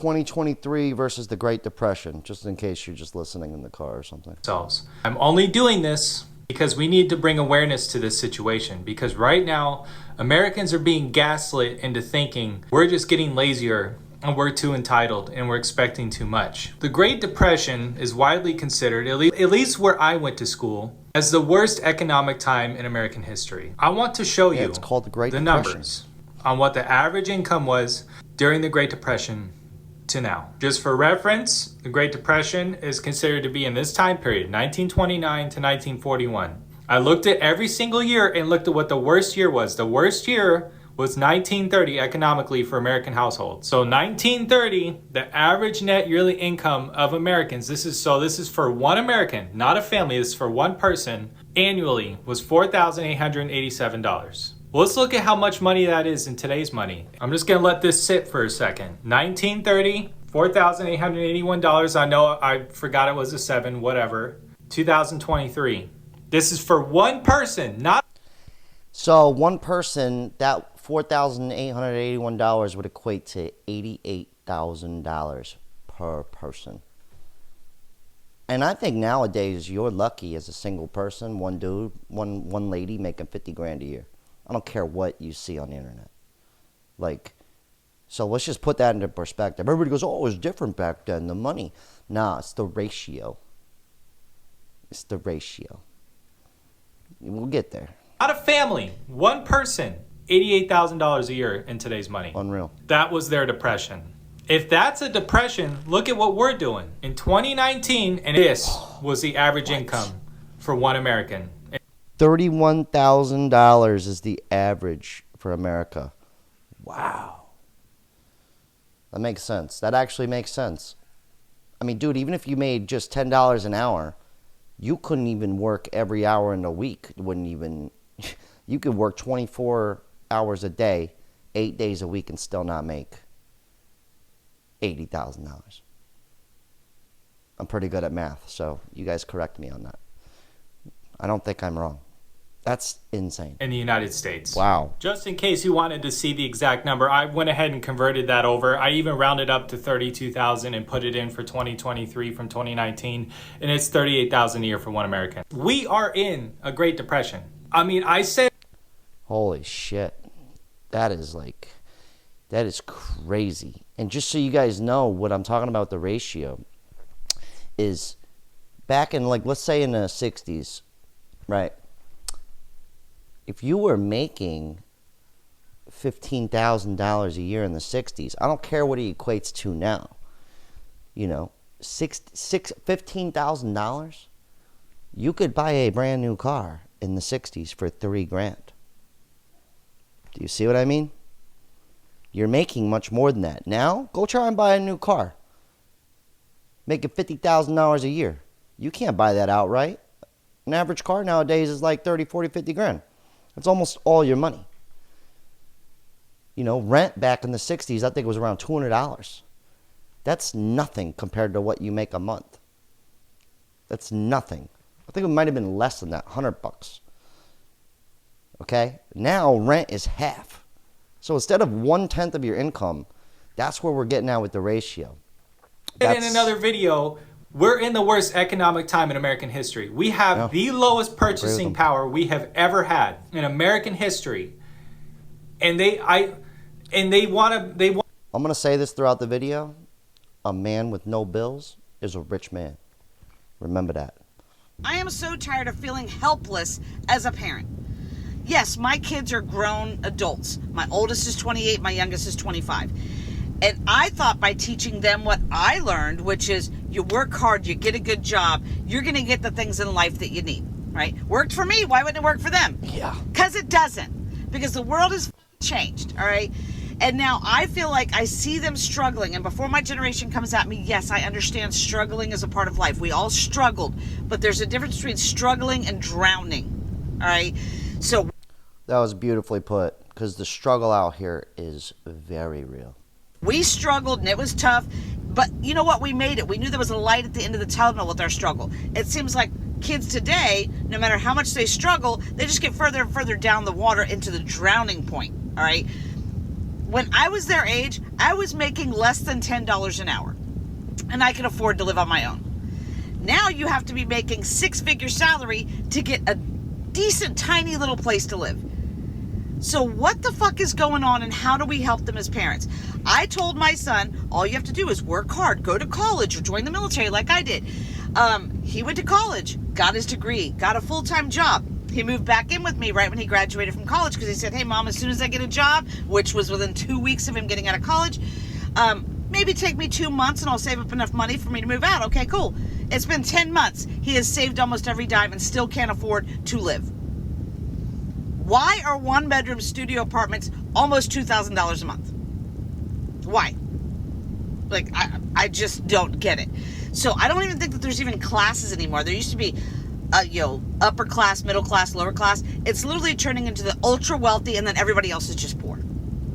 2023 versus the Great Depression, just in case you're just listening in the car or something. I'm only doing this because we need to bring awareness to this situation, because right now Americans are being gaslit into thinking we're just getting lazier and we're too entitled and we're expecting too much. The Great Depression is widely considered, at least where I went to school, as the worst economic time in American history. I want to show you It's called the Great the Depression. numbers on what the average income was during the Great Depression to now. Just for reference, the Great Depression is considered to be in this time period, 1929 to 1941. I looked at every single year and looked at what the worst year was. The worst year was 1930 economically for American households. So 1930, the average net yearly income of Americans, this is for one American, not a family, this is for one person, annually was $4,887. Well, let's look at how much money that is in today's money. I'm just gonna let this sit for a second. 1930, $4,881. I know I forgot it was a 7, whatever. 2023. This is for one person, not... So one person, that $4,881 would equate to $88,000 per person. And I think nowadays you're lucky as a single person, one dude, one lady making 50 grand a year. I don't care what you see on the internet. Like, so let's just put that into perspective. Everybody goes, oh, it was different back then, the money. Nah, it's the ratio. It's the ratio. We'll get there. Not a family, one person, $88,000 a year in today's money. Unreal. That was their depression. If that's a depression, look at what we're doing. In 2019, and this was the average income for one American. $31,000 is the average for America. Wow. That makes sense. That actually makes sense. I mean, dude, even if you made just $10 an hour, you couldn't even work every hour in a week. It wouldn't even... You could work 24 hours a day, 8 days a week, and still not make $80,000. I'm pretty good at math, so you guys correct me on that. I don't think I'm wrong. That's insane. In the United States. Wow. Just in case you wanted to see the exact number, I went ahead and converted that over. I even rounded up to 32,000 and put it in for 2023 from 2019, and it's 38,000 a year for one American. We are in a Great Depression. I mean, I said... Holy shit. That is crazy. And just so you guys know what I'm talking about, the ratio is back in, like, let's say in the 60s, right? If you were making $15,000 a year in the 60s, I don't care what it equates to now. You know, $15,000, you could buy a brand new car in the 60s for $3,000. Do you see what I mean? You're making much more than that. Now, go try and buy a new car. Making $50,000 a year. You can't buy that outright. An average car nowadays is like 30, 40, 50 grand. That's almost all your money. You know, rent back in the 60s, I think it was around $200. That's nothing compared to what you make a month. That's nothing. I think it might have been less than that, $100. Okay? Now rent is half. So instead of 1/10 of your income, that's where we're getting at with the ratio. In another video, we're in the worst economic time in American history. We have the lowest purchasing power we have ever had in American history. And I'm gonna say this throughout the video. A man with no bills is a rich man. Remember that. I am so tired of feeling helpless as a parent. Yes, my kids are grown adults. My oldest is 28, my youngest is 25. And I thought by teaching them what I learned, which is you work hard, you get a good job, you're going to get the things in life that you need, right? Worked for me, why wouldn't it work for them? Yeah. Because it doesn't. Because the world has changed, all right? And now I feel like I see them struggling. And before my generation comes at me, yes, I understand struggling is a part of life. We all struggled. But there's a difference between struggling and drowning, all right? So that was beautifully put, because the struggle out here is very real. We struggled and it was tough, but you know what? We made it. We knew there was a light at the end of the tunnel with our struggle. It seems like kids today, no matter how much they struggle, they just get further and further down the water into the drowning point, all right? When I was their age, I was making less than $10 an hour, and I could afford to live on my own. Now you have to be making six-figure salary to get a decent, tiny little place to live. So what the fuck is going on, and how do we help them as parents? I told my son, all you have to do is work hard, go to college, or join the military like I did. He went to college, got his degree, got a full-time job. He moved back in with me right when he graduated from college because he said, hey, Mom, as soon as I get a job, which was within 2 weeks of him getting out of college, maybe take me 2 months and I'll save up enough money for me to move out. Okay, cool. It's been 10 months. He has saved almost every dime and still can't afford to live. Why are one-bedroom studio apartments almost $2,000 a month? Why? Like, I just don't get it. So I don't even think that there's even classes anymore. There used to be upper class, middle class, lower class. It's literally turning into the ultra wealthy, and then everybody else is just poor.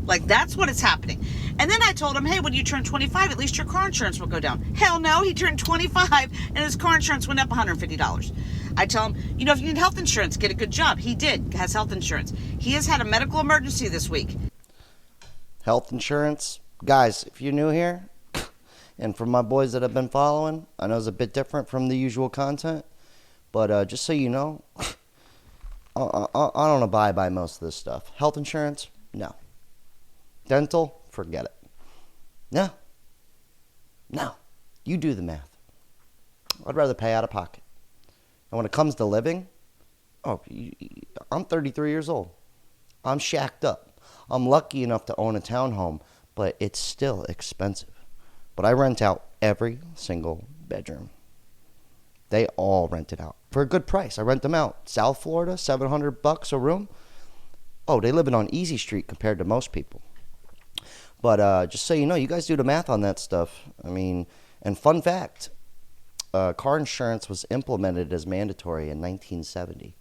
Like, that's what is happening. And then I told him, hey, when you turn 25, at least your car insurance will go down. Hell no, he turned 25 and his car insurance went up $150. I tell him, if you need health insurance, get a good job. He has health insurance. He has had a medical emergency this week. Health insurance, guys, if you're new here, and for my boys that have been following, I know it's a bit different from the usual content. But just so you know, I don't abide by most of this stuff. Health insurance, no. Dental, forget it. No. You do the math. I'd rather pay out of pocket. And when it comes to living, I'm 33 years old. I'm shacked up. I'm lucky enough to own a townhome, but it's still expensive. But I rent out every single bedroom. They all rent it out for a good price. I rent them out. South Florida, $700 a room. Oh, they living on Easy Street compared to most people. But just so you know, you guys do the math on that stuff. I mean, and fun fact, car insurance was implemented as mandatory in 1970.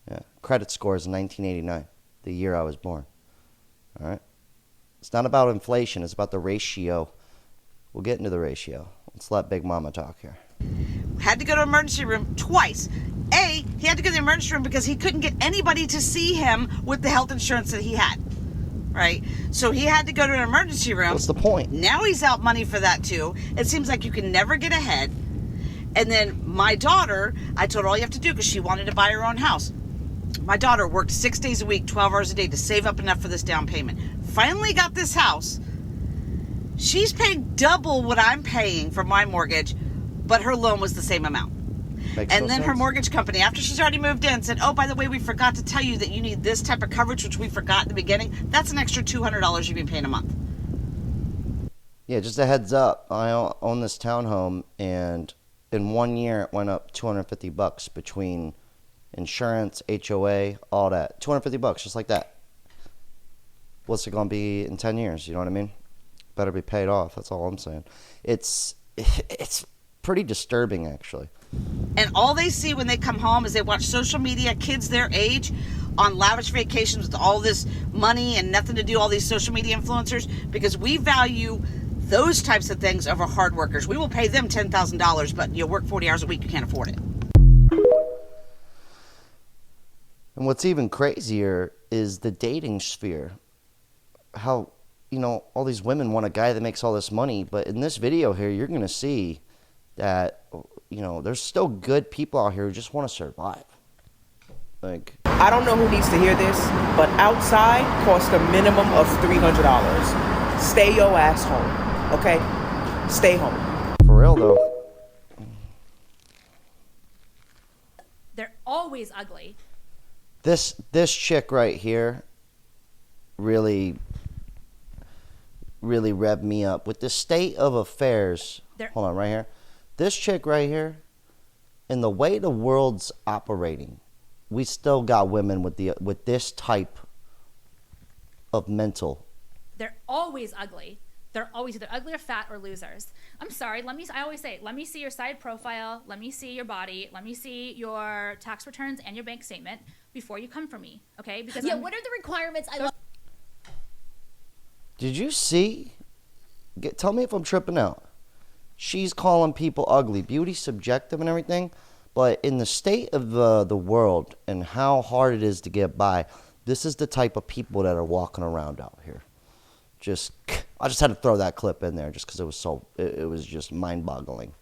Yeah, credit scores in 1989, the year I was born. All right. It's not about inflation. It's about the ratio. We'll get into the ratio. Let's let Big Mama talk here. Had to go to emergency room twice. He had to go to the emergency room because he couldn't get anybody to see him with the health insurance that he had. Right? So he had to go to an emergency room. What's the point? Now he's out money for that too. It seems like you can never get ahead. And then my daughter, I told her all you have to do because she wanted to buy her own house. My daughter worked 6 days a week, 12 hours a day to save up enough for this down payment. Finally got this house. She's paying double what I'm paying for my mortgage, but her loan was the same amount. Makes And no then sense. her mortgage company, after she's already moved in, said, oh, by the way, we forgot to tell you that you need this type of coverage, which we forgot in the beginning. That's an extra $200 you've been paying a month. Yeah, just a heads up. I own this townhome, and in 1 year it went up $250 between insurance, HOA, all that. $250, just like that. What's it going to be in 10 years? You know what I mean? Better be paid off. That's all I'm saying. It's pretty disturbing, actually. And all they see when they come home is they watch social media, kids their age, on lavish vacations with all this money and nothing to do, all these social media influencers, because we value those types of things over hard workers. We will pay them $10,000, but you work 40 hours a week, you can't afford it. And what's even crazier is the dating sphere. How, all these women want a guy that makes all this money, but in this video here, you're going to see that, there's still good people out here who just want to survive. Like, I don't know who needs to hear this, but outside costs a minimum of $300. Stay your ass home, okay? Stay home. for real though. They're always ugly. This chick right here really revved me up with the state of affairs. Hold on, right here. This chick right here, and the way the world's operating, we still got women with this type of mental. They're always ugly. They're always either ugly or fat or losers. I'm sorry. I always say, let me see your side profile. Let me see your body. Let me see your tax returns and your bank statement before you come for me. Okay? Because what are the requirements? Did you see? Tell me if I'm tripping out. She's calling people ugly. Beauty's subjective and everything. But in the state of the world and how hard it is to get by, This is the type of people that are walking around out here. I just had to throw that clip in there just because it was just mind-boggling.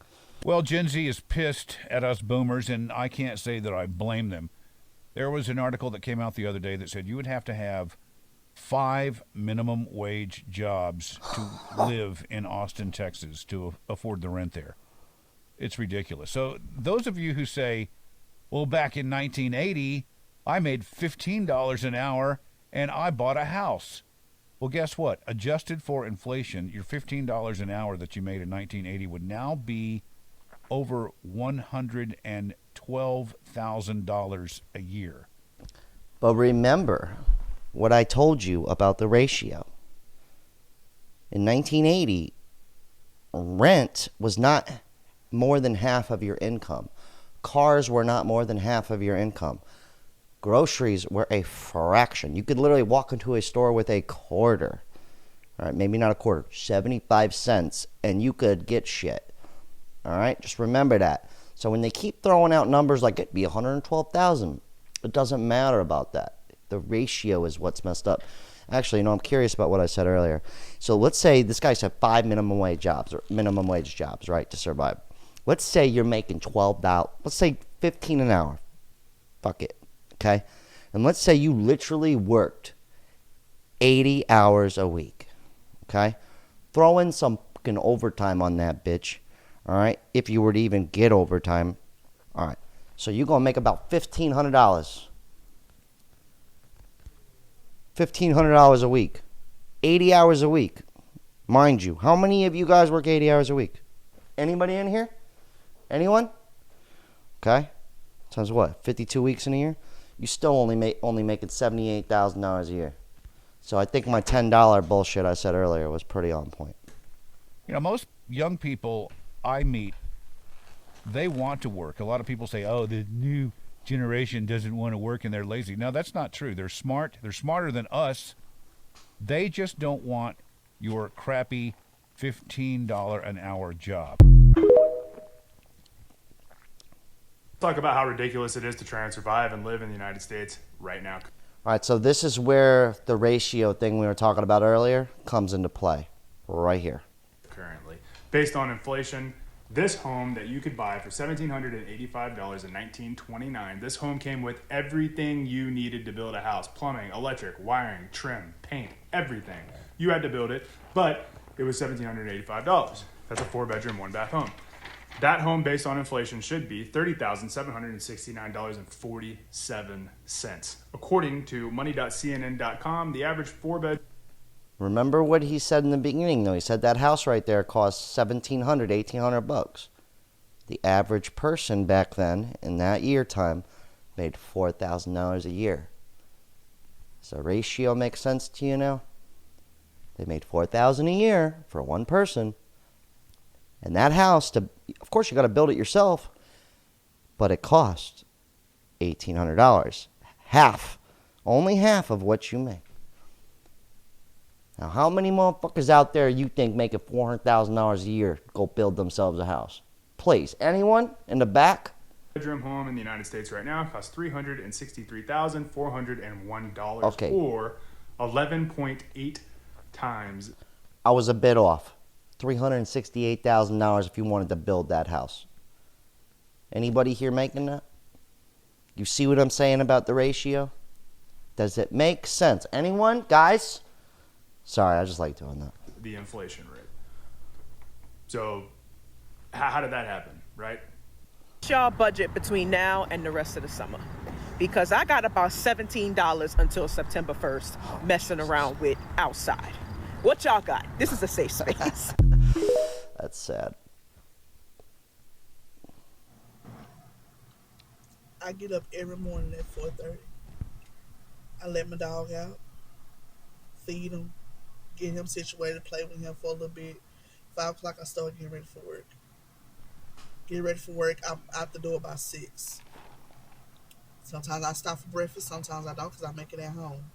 Well, Gen Z is pissed at us boomers, and I can't say that I blame them. There was an article that came out the other day that said you would have to have 5 minimum wage jobs to live in Austin, Texas, to afford the rent there. It's ridiculous. So those of you who say, well, back in 1980, I made $15 an hour and I bought a house. Well, guess what? Adjusted for inflation, your $15 an hour that you made in 1980 would now be over $112,000 a year. But remember what I told you about the ratio. In 1980, rent was not more than half of your income. Cars were not more than half of your income. Groceries were a fraction. You could literally walk into a store with a quarter. All right, maybe not a quarter, 75 cents, and you could get shit. All right, just remember that. So when they keep throwing out numbers like it'd be 112,000, it doesn't matter about that. The ratio is what's messed up. Actually, I'm curious about what I said earlier. So let's say this guy said 5 minimum wage jobs, right, to survive. Let's say you're making $12. Let's say $15 an hour. Fuck it. Okay? And let's say you literally worked 80 hours a week. Okay? Throw in some fucking overtime on that bitch. All right? If you were to even get overtime. All right. So you're going to make about $1,500. $1,500 a week. 80 hours a week. Mind you, how many of you guys work 80 hours a week? Anybody in here? Anyone? Okay. Times what? 52 weeks in a year? You still only making $78,000 a year. So I think my $10 bullshit I said earlier was pretty on point. You know, most young people I meet, they want to work. A lot of people say, oh, the new generation doesn't want to work and they're lazy. No, that's not true. They're smart. They're smarter than us. They just don't want your crappy $15 an hour job. Talk about how ridiculous it is to try and survive and live in the United States right now. All right, so this is where the ratio thing we were talking about earlier comes into play. Right here. Currently, based on inflation, this home that you could buy for $1,785 in 1929, this home came with everything you needed to build a house: plumbing, electric, wiring, trim, paint, everything. You had to build it, but it was $1,785. That's a 4-bedroom, 1-bath home. That home, based on inflation, should be $30,769.47. According to money.cnn.com, the average 4-bedroom... Remember what he said in the beginning, though. He said that house right there cost $1,700, $1,800. The average person back then, in that year time, made $4,000 a year. Does the ratio make sense to you now? They made $4,000 a year for one person. And that house, of course, you got to build it yourself, but it cost $1,800. Only half of what you make. Now, how many motherfuckers out there you think making $400,000 a year go build themselves a house? Please, anyone in the back? Bedroom home in the United States right now costs $363,401, okay, or 11.8 times. I was a bit off. $368,000 if you wanted to build that house. Anybody here making that? You see what I'm saying about the ratio? Does it make sense? Anyone? Guys? Sorry, I just like doing that. The inflation rate. So, how did that happen, right? What's y'all budget between now and the rest of the summer? Because I got about $17 until September 1st messing around with outside. What y'all got? This is a safe space. That's sad. I get up every morning at 4:30. I let my dog out, feed him, get him situated, play with him for a little bit. 5 o'clock, I start getting ready for work. Get ready for work. I'm out the door by 6. Sometimes I stop for breakfast. Sometimes I don't because I make it at home.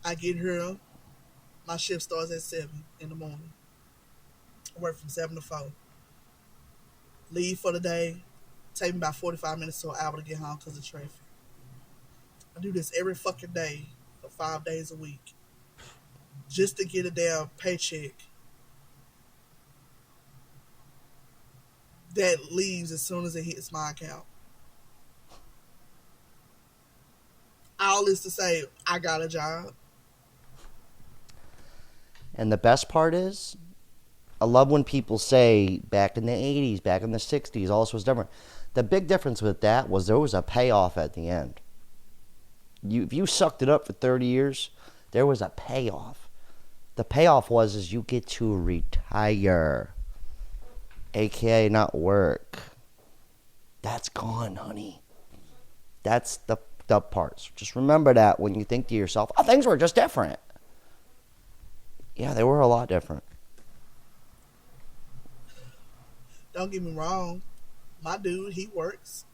I get here. My shift starts at 7 in the morning. I work from 7 to 4. Leave for the day. Take me about 45 minutes to an hour to get home because of traffic. I do this every fucking day for 5 days a week just to get a damn paycheck that leaves as soon as it hits my account. All this to say, I got a job. And the best part is, I love when people say back in the 80s, back in the 60s, all this was different. The big difference with that was there was a payoff at the end. If you sucked it up for 30 years, there was a payoff. The payoff is you get to retire, aka not work. That's gone, honey. That's the part. So just remember that when you think to yourself, oh, things were just different. Yeah, they were a lot different. Don't get me wrong. My dude, he works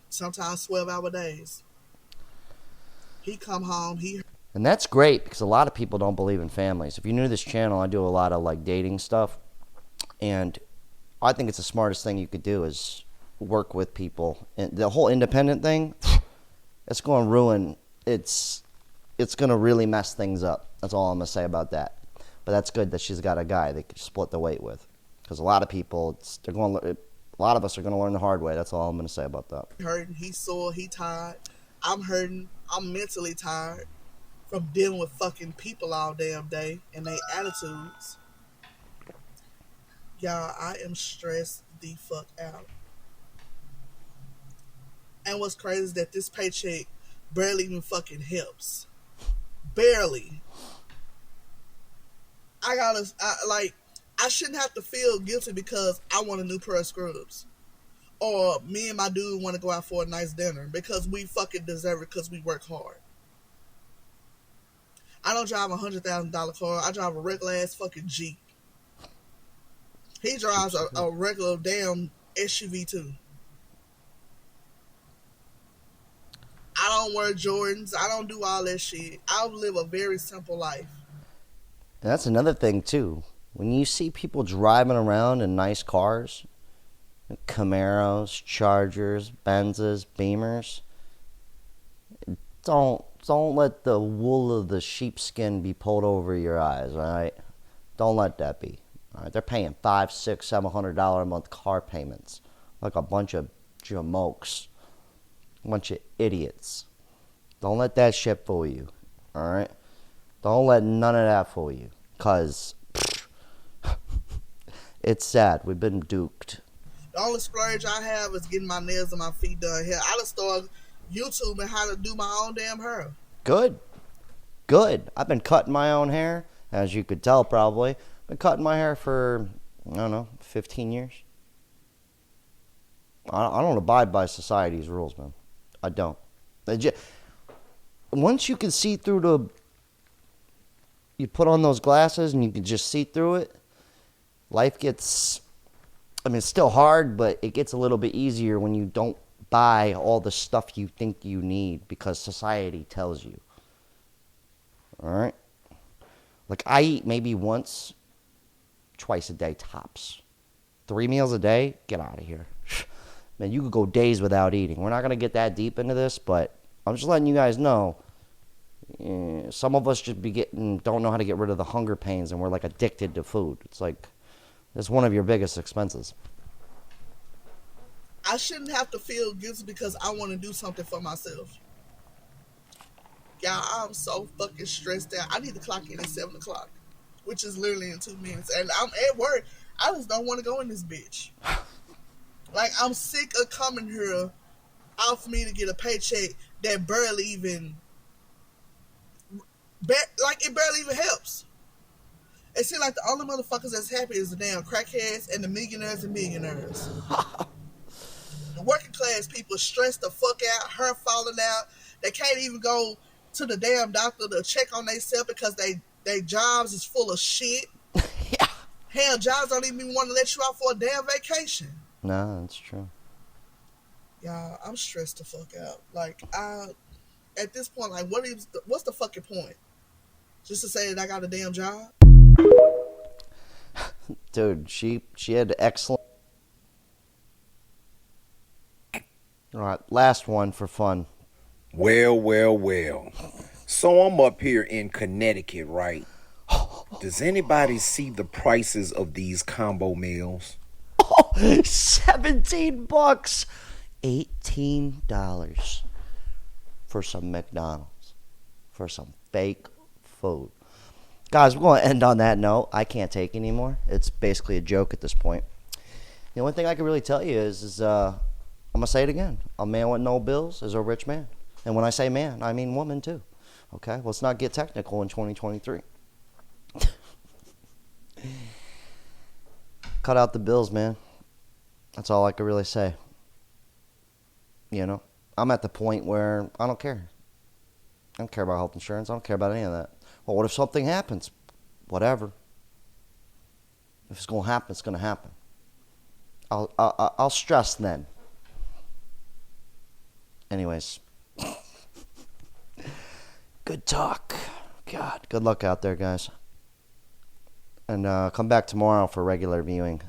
sometimes 12-hour days. He come home, And that's great because a lot of people don't believe in families. If you're new to this channel, I do a lot of like dating stuff. And I think it's the smartest thing you could do is work with people. And the whole independent thing, it's going to ruin, it's going to really mess things up. That's all I'm going to say about that. But that's good that she's got a guy they could split the weight with. Because a lot of people, a lot of us are going to learn the hard way. That's all I'm going to say about that. hurting, he's sore, he tired. I'm hurting, I'm mentally tired from dealing with fucking people all damn day and their attitudes. Y'all, I am stressed the fuck out. And what's crazy is that this paycheck barely even fucking helps. Barely. I shouldn't have to feel guilty because I want a new pair of scrubs. Or me and my dude want to go out for a nice dinner because we fucking deserve it because we work hard. I don't drive a $100,000 car. I drive a regular ass fucking Jeep. He drives a regular damn SUV too. I don't wear Jordans. I don't do all that shit. I live a very simple life. And that's another thing too. When you see people driving around in nice cars, Camaros, Chargers, Benzes, Beamers, don't let the wool of the sheepskin be pulled over your eyes, all right? Don't let that be. All right? They're paying $500, $600, $700 a month car payments like a bunch of jamokes, a bunch of idiots. Don't let that shit fool you, all right? Don't let none of that fool you, because it's sad. We've been duped. The only splurge I have is getting my nails and my feet done here. I just started YouTubing how to do my own damn hair. Good. I've been cutting my own hair, as you could tell probably. Been cutting my hair for, I don't know, 15 years. I don't abide by society's rules, man. I don't. Once you can see through you put on those glasses and you can just see through it, life gets, it's still hard, but it gets a little bit easier when you don't buy all the stuff you think you need because society tells you. All right? Like, I eat maybe once, twice a day tops. 3 meals a day? Get out of here. Man, you could go days without eating. We're not going to get that deep into this, but I'm just letting you guys know. Some of us just don't know how to get rid of the hunger pains, and we're like addicted to food. It's like, it's one of your biggest expenses. I shouldn't have to feel guilty because I want to do something for myself. Y'all, I'm so fucking stressed out. I need to clock in at 7 o'clock, which is literally in 2 minutes. And I'm at work. I just don't want to go in this bitch. Like, I'm sick of coming here out for me to get a paycheck that barely even, it barely even helps. It seems like the only motherfuckers that's happy is the damn crackheads and the millionaires and millionaires. The working class people stressed the fuck out, hair falling out. They can't even go to the damn doctor to check on themselves because they jobs is full of shit. Yeah. Hell, jobs don't even want to let you out for a damn vacation. No, that's true. Y'all, I'm stressed the fuck out. Like, at this point, like, what's the fucking point? Just to say that I got a damn job? Dude, she had excellent. All right, last one for fun. Well, well, well. So I'm up here in Connecticut, right? Does anybody see the prices of these combo meals? 17 bucks. $18 for some McDonald's. For some fake food. Guys, we're going to end on that note. I can't take anymore. It's basically a joke at this point. The only thing I can really tell you is I'm going to say it again. A man with no bills is a rich man. And when I say man, I mean woman too. Okay? Let's not get technical in 2023. Cut out the bills, man. That's all I can really say. You know? I'm at the point where I don't care. I don't care about health insurance. I don't care about any of that. Well, what if something happens? Whatever. If it's going to happen, it's going to happen. I'll stress then. Anyways. Good talk. God, good luck out there, guys. And come back tomorrow for regular viewing.